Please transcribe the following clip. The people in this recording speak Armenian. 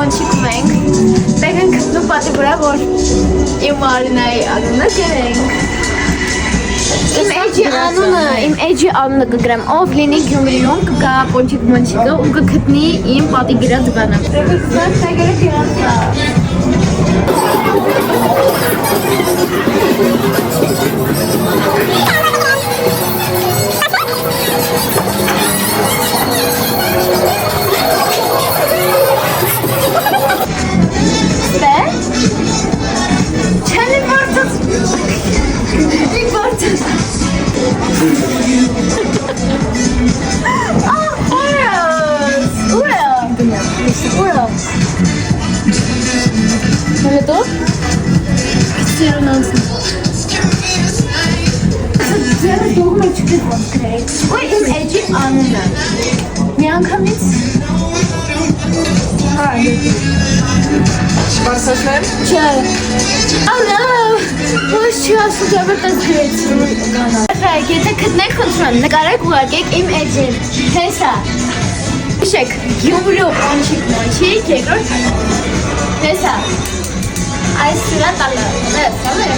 Մոնչիկ մենք Բեկեն կտնու պատի վրա, որ իմ Մարինայի անունը գերենք Իմ էջի անունը կգրեմ, ով լինի Գյումրիում կգա Պոնչիկ Մոնչիկը ու կգտնի իմ պատի գրած բանը Հետո Ստերոնանցն Ձերը դողում է չկետ ոնց գրեի Ոյ իմ էջի անունը Մի անգամից Շպարսաշներ? Չէ Ալա Ոյս չի ասու դավրտած գրեցրու Եթե կտնեք խնդրան նկարեք ուղարկեք իմ էջին Հեսա Իշեք Գյումրու Պոնչիկ Մոնչիկ երկրորդ Հեսա Այս սրա տալը, տալը